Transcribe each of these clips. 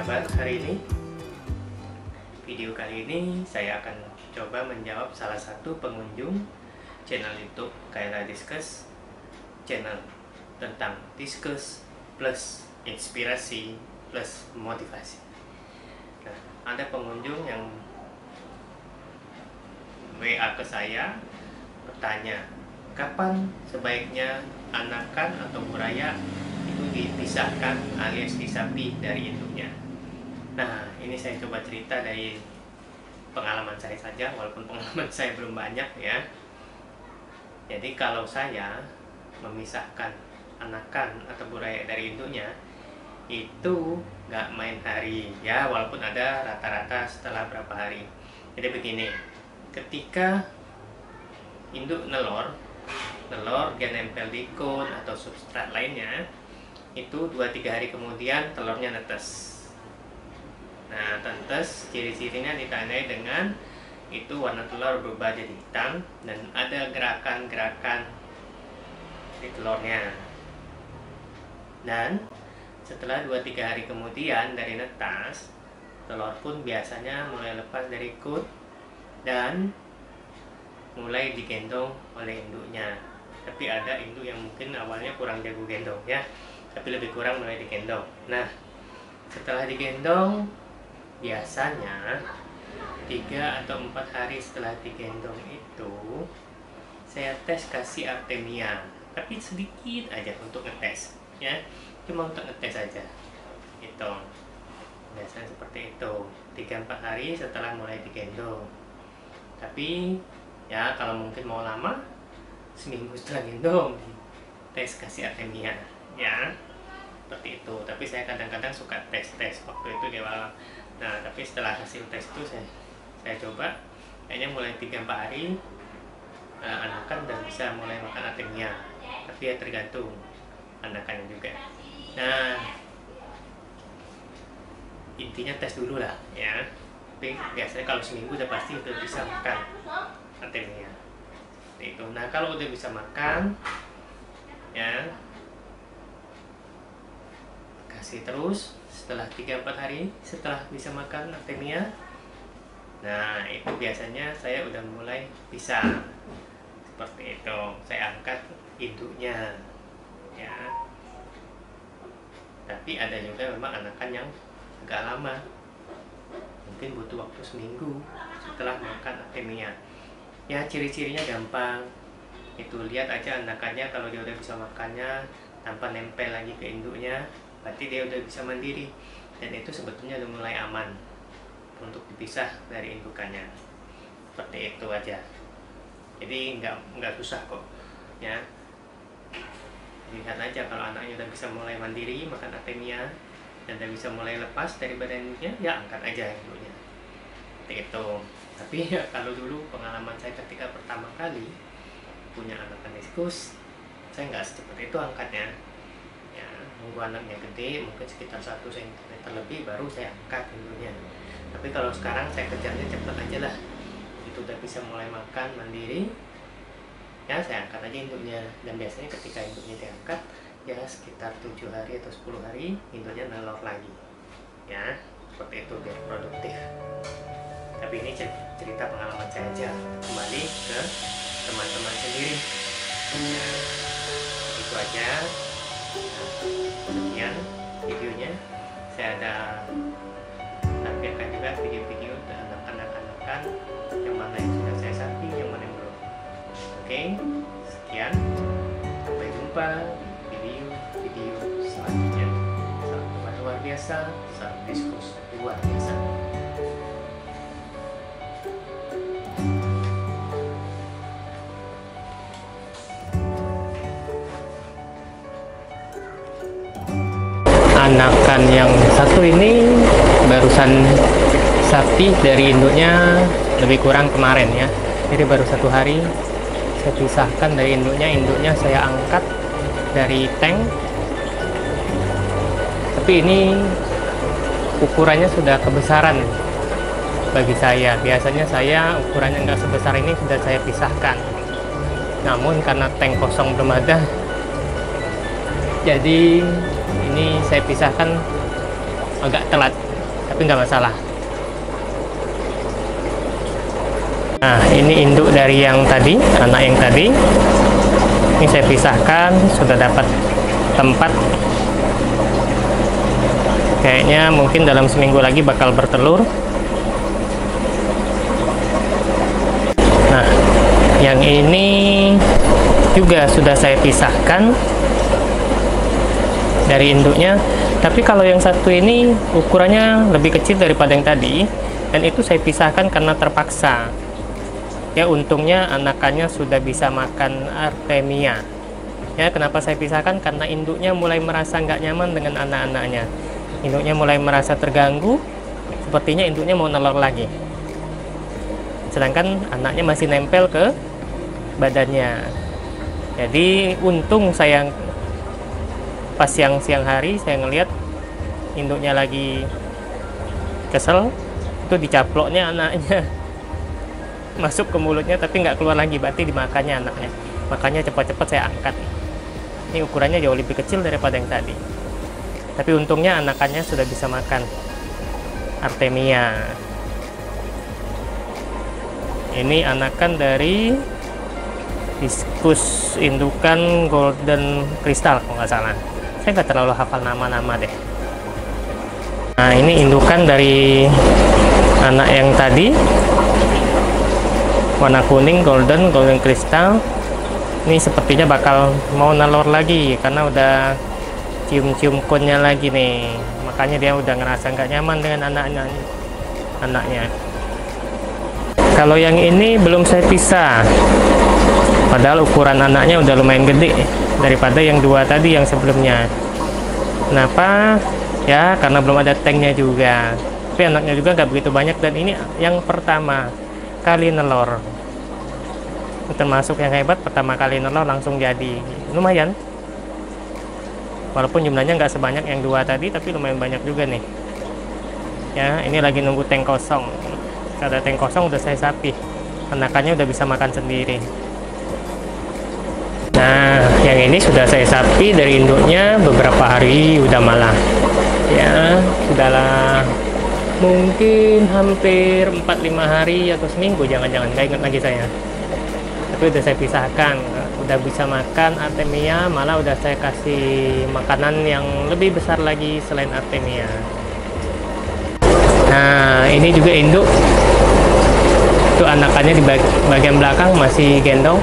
kabar hari ini? Video kali ini saya akan coba menjawab salah satu pengunjung channel YouTube Kaila Discuss, channel tentang discuss plus inspirasi plus motivasi. Nah, ada pengunjung yang WA ke saya bertanya, kapan sebaiknya anakan atau buraya itu dipisahkan alias disapi dari induknya. Nah, ini saya coba cerita dari pengalaman saya saja, walaupun pengalaman saya belum banyak ya. Jadi kalau saya memisahkan anakan atau buraya dari induknya itu nggak main hari ya, walaupun ada rata-rata setelah berapa hari. Jadi begini, ketika induk nelor dia nempel di kon atau substrat lainnya, itu 2-3 hari kemudian telurnya netes. Nah, netes ciri-cirinya ditandai dengan itu warna telur berubah jadi hitam dan ada gerakan-gerakan di telurnya. Dan setelah 2-3 hari kemudian dari netas, telur pun biasanya mulai lepas dari kut dan mulai digendong oleh induknya. Tapi ada induk yang mungkin awalnya kurang jago gendong ya, tapi lebih kurang mulai digendong. Nah, setelah digendong, biasanya 3 atau 4 hari setelah digendong itu saya tes kasih Artemia, tapi sedikit aja untuk ngetes ya, cuma untuk ngetes aja itu. Biasanya seperti itu, 3-4 hari setelah mulai digendong. Tapi ya kalau mungkin mau lama, seminggu setelah gendong tes kasih Artemia ya, seperti itu. Tapi saya kadang-kadang suka tes waktu itu di awal. Nah, tapi setelah hasil tes itu saya coba, kayaknya mulai 3-4 hari anakan dan bisa mulai makan Artemia. Tapi ya tergantung anakannya juga. Nah, intinya tes dulu lah ya. Tapi biasanya kalau seminggu udah pasti udah bisa makan Artemia itu. Nah, kalau udah bisa makan ya, kasih terus setelah 3-4 hari setelah bisa makan Artemia. Nah, itu biasanya saya udah mulai bisa seperti itu. Saya angkat induknya ya. Tapi ada juga memang anakan yang agak lama, mungkin butuh waktu seminggu setelah makan Artemia. Ya, ciri-cirinya gampang. Itu lihat aja anakannya, kalau dia udah bisa makannya tanpa nempel lagi ke induknya, berarti dia udah bisa mandiri. Dan itu sebetulnya udah mulai aman untuk dipisah dari indukannya. Seperti itu aja. Jadi nggak susah kok ya. Lihat aja kalau anaknya udah bisa mulai mandiri makan Artemia dan udah bisa mulai lepas dari badan induknya, ya angkat aja induknya. Seperti itu. Tapi ya, kalau dulu pengalaman saya ketika pertama kali punya anakan diskus, saya nggak secepat itu angkatnya ya. Nunggu anaknya gede, mungkin sekitar 1 cm lebih baru saya angkat induknya. Tapi kalau sekarang saya kejarnya cepat aja lah, itu udah bisa mulai makan mandiri ya, saya angkat aja induknya. Dan biasanya ketika induknya diangkat ya sekitar 7 hari atau 10 hari induknya nelor lagi ya. Seperti itu biar produktif. Tapi ini cerita pengalaman saya aja, kembali ke teman-teman sendiri ya. Itu aja. Nah, sekian videonya. Saya ada tampilkan juga video-video tentang anakan yang mana yang sudah saya sapi, yang mana yang belum. Oke, sekian, sampai jumpa di video selanjutnya. Salam luar biasa, salam diskus luar biasa. Anakan yang satu ini barusan sapi dari induknya lebih kurang kemarin ya. Jadi baru 1 hari saya pisahkan dari induknya saya angkat dari tank. Tapi ini ukurannya sudah kebesaran bagi saya. Biasanya saya ukurannya nggak sebesar ini sudah saya pisahkan. Namun karena tank kosong belum ada, jadi ini saya pisahkan agak telat tapi nggak masalah. Nah, ini induk dari yang tadi, anak yang tadi. Ini saya pisahkan, sudah dapat tempat. Kayaknya mungkin dalam seminggu lagi bakal bertelur. Nah, yang ini juga sudah saya pisahkan dari induknya. Tapi kalau yang satu ini ukurannya lebih kecil daripada yang tadi, dan itu saya pisahkan karena terpaksa. Ya, untungnya anakannya sudah bisa makan artemia. Ya, kenapa saya pisahkan? Karena induknya mulai merasa nggak nyaman dengan anak-anaknya. Induknya mulai merasa terganggu, sepertinya induknya mau nelor lagi. Sedangkan anaknya masih nempel ke badannya. Jadi untung saya pas siang hari saya ngelihat induknya lagi kesel, itu dicaploknya anaknya masuk ke mulutnya tapi nggak keluar lagi, berarti dimakannya anaknya. Makanya cepat-cepat saya angkat. Ini ukurannya jauh lebih kecil daripada yang tadi, tapi untungnya anakannya sudah bisa makan artemia. Ini anakan dari diskus indukan golden crystal kalau nggak salah. Saya nggak terlalu hafal nama-nama deh. Nah, ini indukan dari anak yang tadi, warna kuning, golden crystal. Ini sepertinya bakal mau nelor lagi karena udah cium-cium kunnya lagi nih. Makanya dia udah ngerasa nggak nyaman dengan anaknya. Kalau yang ini belum saya pisah, padahal ukuran anaknya udah lumayan gede daripada yang dua tadi yang sebelumnya. Kenapa? Ya karena belum ada tanknya juga. Tapi anaknya juga nggak begitu banyak, dan ini yang pertama kali nelor. Termasuk yang hebat, pertama kali nelor langsung jadi. Lumayan. Walaupun jumlahnya nggak sebanyak yang dua tadi, tapi lumayan banyak juga nih. Ya, ini lagi nunggu tank kosong. Ada tank kosong udah saya sapi. Anakannya udah bisa makan sendiri. Nah, yang ini sudah saya sapi dari induknya beberapa hari udah malah. Ya, sudahlah mungkin hampir 4-5 hari atau seminggu, jangan-jangan, nggak ingat lagi saya. Tapi udah saya pisahkan, udah bisa makan artemia, malah udah saya kasih makanan yang lebih besar lagi selain artemia. Nah, ini juga induk. Itu anakannya di bagian belakang masih gendong.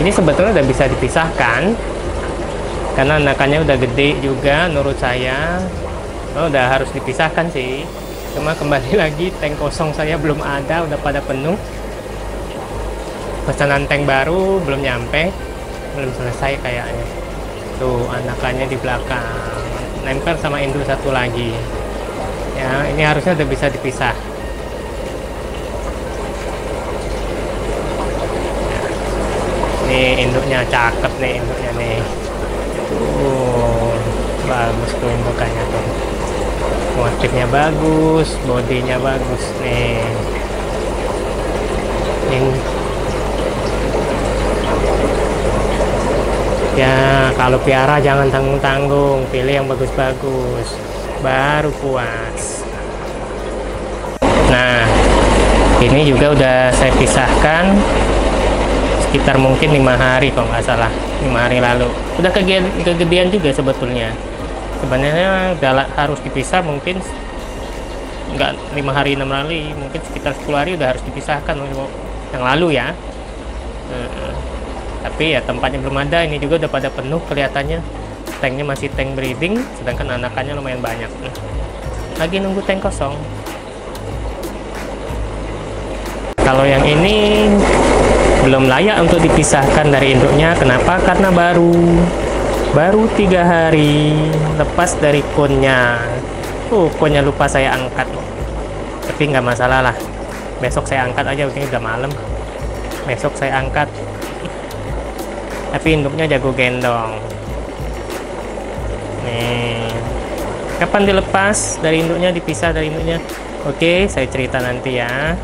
Ini sebetulnya udah bisa dipisahkan karena anakannya udah gede juga menurut saya. Udah harus dipisahkan sih. Cuma kembali lagi tank kosong saya belum ada, udah pada penuh. Pesanan tank baru belum nyampe, belum selesai kayaknya. Tuh anakannya di belakang, nempel sama induk satu lagi. Ya, ini harusnya udah bisa dipisah. Nih induknya cakep nih, induknya nih. Bagus tuh indukannya tuh. Motifnya bagus, bodinya bagus nih. Ini ya, kalau piara jangan tanggung-tanggung, pilih yang bagus-bagus, baru puas. Nah, ini juga udah saya pisahkan sekitar mungkin 5 hari kalau nggak salah, 5 hari lalu. Udah kegedean juga sebetulnya. Sebenarnya harus dipisah mungkin nggak 5 hari 6 hari, mungkin sekitar 10 hari udah harus dipisahkan yang lalu ya. Tapi ya tempatnya belum ada. Ini juga udah pada penuh kelihatannya. Tanknya masih tank breeding, sedangkan anakannya lumayan banyak. Lagi nunggu tank kosong. Kalau yang ini belum layak untuk dipisahkan dari induknya. Kenapa? Karena baru 3 hari lepas dari kunnya. Kunnya lupa saya angkat, tapi nggak masalah lah, besok saya angkat aja. Ini udah malam, besok saya angkat. Tapi induknya jago gendong nih. Kapan dilepas dari induknya, dipisah dari induknya? Oke, saya cerita nanti ya.